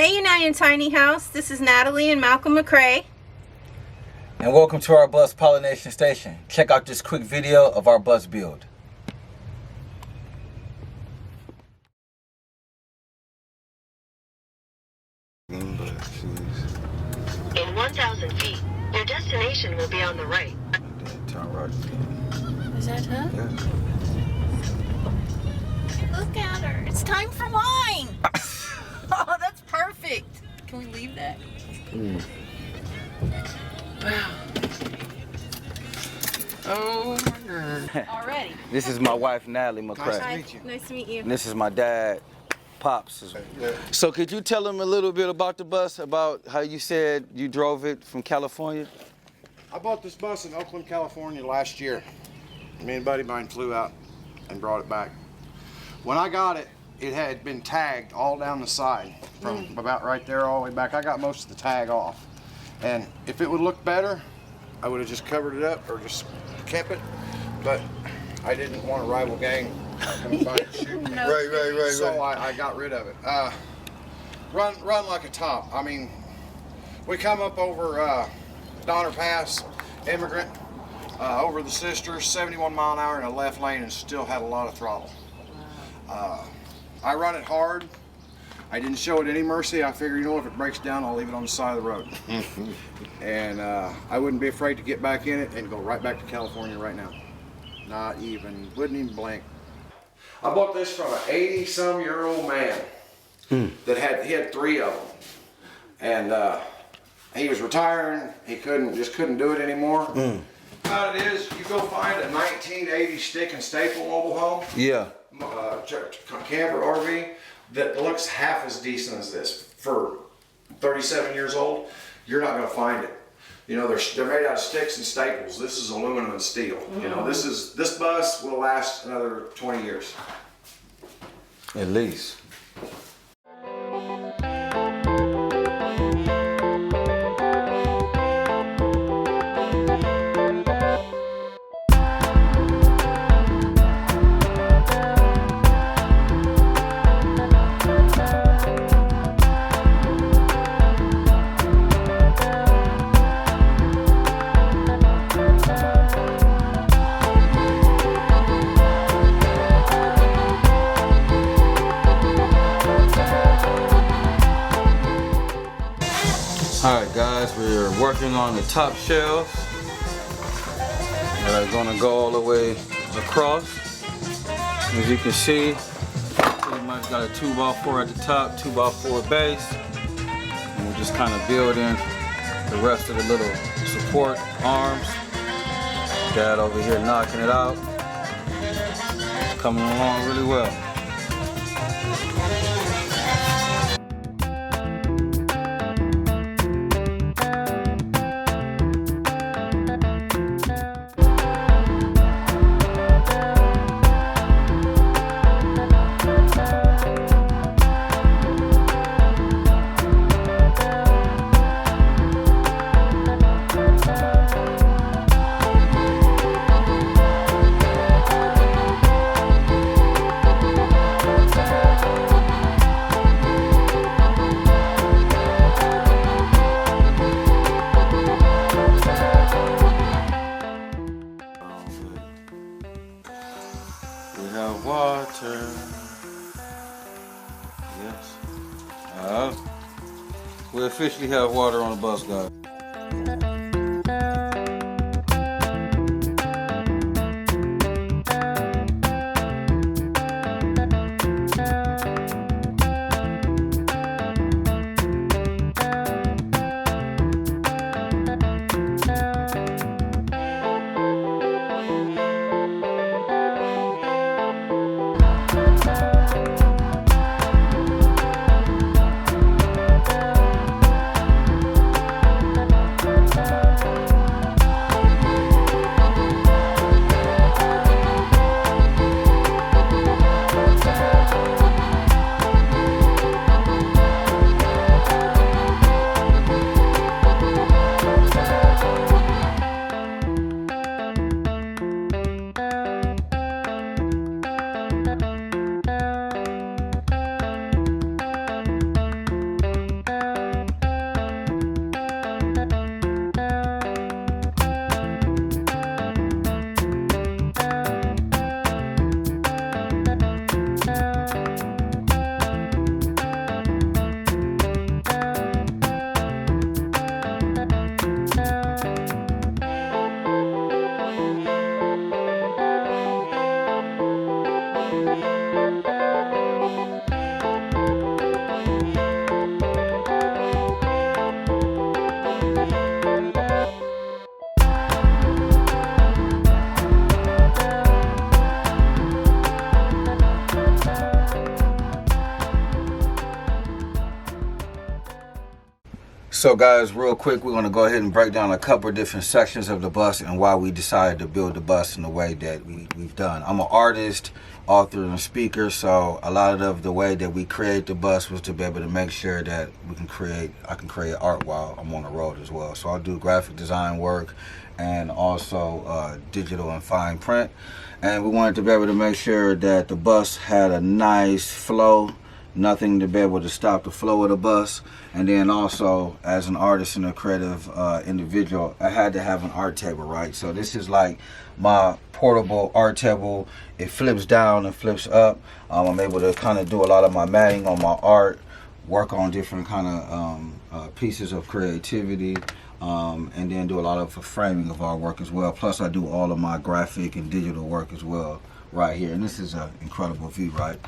Hey United Tiny House, this is Natalie and Malcolm McCrae. And welcome to our bus pollination station. Check out this quick video of our bus build. In 1,000 feet, your destination will be on the right. Turn right again. Is that her? Yeah. Look at her. It's time for wine. Oh, that's perfect. Can we leave that? Wow. Oh my God. Already. This is my wife, Natalie McCrae. Hi. Nice to meet you. And this is my dad, Pops. So could you tell them a little bit about the bus, about how you said you drove it from California? I bought this bus in Oakland, California last year. Me and a buddy of mine flew out and brought it back. When I got it, it had been tagged all down the side from about right there all the way back. I got most of the tag off. And if it would look better, I would have just covered it up or just kept it. But I didn't want a rival gang coming by and shoot me. Right. So I got rid of it. Run like a top. I mean, we come up over Donner Pass, Immigrant, over the Sisters, 71 mile an hour in a left lane and still had a lot of throttle. I run it hard. I didn't show it any mercy. I figured, you know, if it breaks down, I'll leave it on the side of the road. And I wouldn't be afraid to get back in it and go right back to California right now. Wouldn't even blink. I bought this from an 80-some-year-old man that had 3 of them. And he was retiring. He just couldn't do it anymore. About it is, you go find a 1980 stick and staple mobile home. Yeah. Camper RV that looks half as decent as this for 37 years old. You're not going to find it. You know, they're made out of sticks and staples. This is aluminum and steel. You know, this bus will last another 20 years. At least. Alright guys, we're working on the top shelves that are going to go all the way across. As you can see, pretty much got a 2x4 at the top, 2x4 base, and we're just kind of building the rest of the little support arms. Dad over here knocking it out. It's coming along really well. We have water. Yes. We officially have water on the bus, guys. So guys, real quick, we're going to go ahead and break down a couple of different sections of the bus and why we decided to build the bus in the way that we've done. I'm an artist, author, and speaker, so a lot of the way that we create the bus was to be able to make sure that I can create art while I'm on the road as well. So I'll do graphic design work and also digital and fine print. And we wanted to be able to make sure that the bus had a nice flow, nothing to be able to stop the flow of the bus. And then also, as an artist and a creative individual, I had to have an art table, right? So this is like my portable art table. It flips down and flips up. I'm able to kind of do a lot of my matting on my art, work on different kind of pieces of creativity, and then do a lot of framing of our work as well. Plus I do all of my graphic and digital work as well right here. And this is an incredible view, right?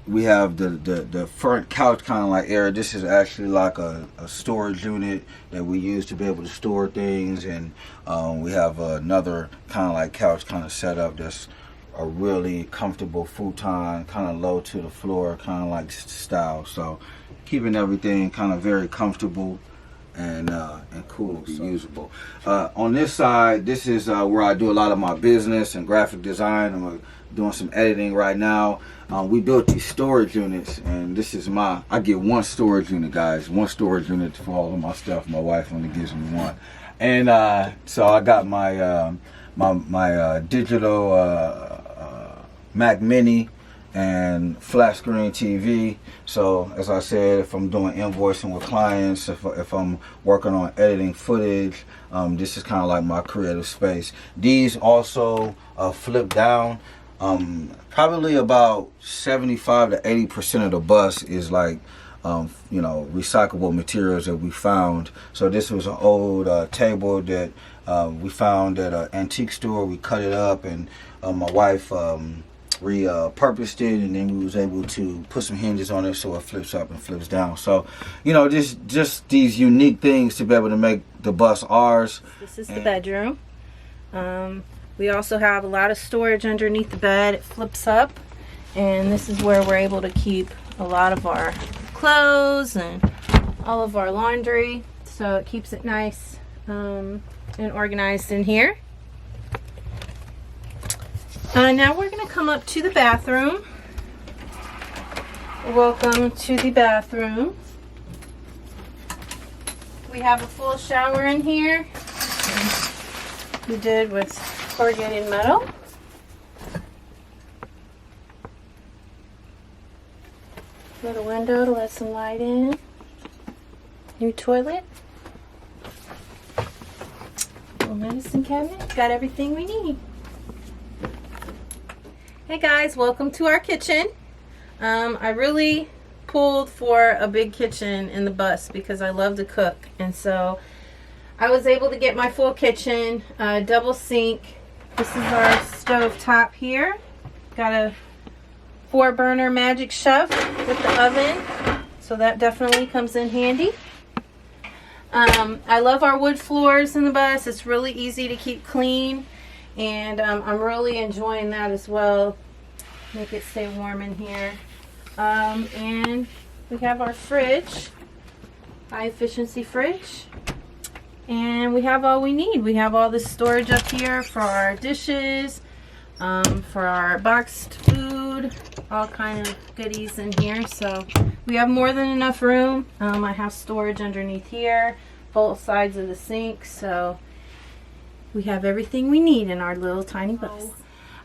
We have the front couch, kind of like area. This is actually like a storage unit that we use to be able to store things. And we have another kind of like couch kind of set up that's a really comfortable futon, kind of low to the floor, kind of like style. So keeping everything kind of very comfortable and cool, so usable. On this side, this is where I do a lot of my business and graphic design. I'm doing some editing right now. We built these storage units, and this is I get one storage unit, guys. One storage unit for all of my stuff. My wife only gives me one. And so I got my my digital Mac Mini and flat screen TV. So as I said, if I'm doing invoicing with clients, if I'm working on editing footage, this is kind of like my creative space. These also flip down. Probably about 75 to 80% of the bus is like you know, recyclable materials that we found. So this was an old table that we found at an antique store. We cut it up, and my wife repurposed it, and then we was able to put some hinges on it so it flips up and flips down. So, you know, just these unique things to be able to make the bus ours. This is the bedroom. We also have a lot of storage underneath the bed. It flips up, and this is where we're able to keep a lot of our clothes and all of our laundry. So it keeps it nice and organized in here. Now we're going to come up to the bathroom. Welcome to the bathroom. We have a full shower in here. We did with corrugated metal. Little window to let some light in. New toilet. Little medicine cabinet. Got everything we need. Hey guys, welcome to our kitchen. I really pulled for a big kitchen in the bus because I love to cook, and so I was able to get my full kitchen, double sink. This is our stove top here. Got a 4-burner Magic Chef with the oven, so that definitely comes in handy. I love our wood floors in the bus. It's really easy to keep clean. And I'm really enjoying that as well. Make it stay warm in here. And we have our fridge, high efficiency fridge. And we have all we need. We have all this storage up here for our dishes, for our boxed food, all kind of goodies in here. So we have more than enough room. I have storage underneath here, both sides of the sink. So we have everything we need in our little tiny bus.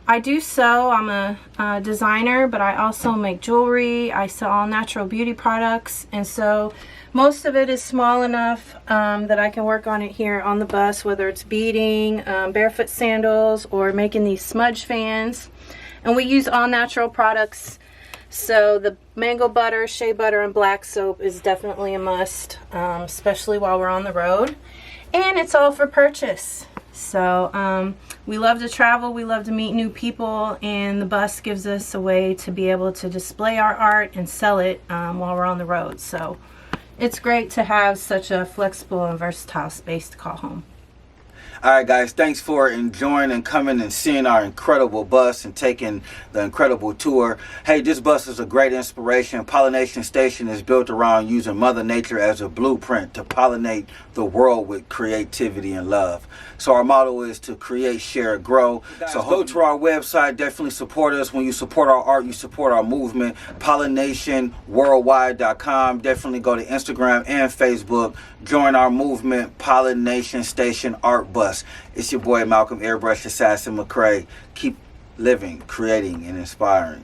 I do sew. I'm a designer, but I also make jewelry. I sell all natural beauty products, and so most of it is small enough that I can work on it here on the bus, whether it's beading, barefoot sandals, or making these smudge fans. And we use all natural products. So the mango butter, shea butter, and black soap is definitely a must, especially while we're on the road. And it's all for purchase. So we love to travel, we love to meet new people, and the bus gives us a way to be able to display our art and sell it while we're on the road. So it's great to have such a flexible and versatile space to call home. All right, guys, thanks for enjoying and coming and seeing our incredible bus and taking the incredible tour. Hey, this bus is a great inspiration. Pollination Station is built around using Mother Nature as a blueprint to pollinate the world with creativity and love. So our motto is to create, share, grow. So go to our website. Definitely support us. When you support our art, you support our movement. PollinationWorldwide.com. Definitely go to Instagram and Facebook. Join our movement, Pollination Station Art Bus. It's your boy Malcolm Airbrush Assassin McCray. Keep living, creating, and inspiring.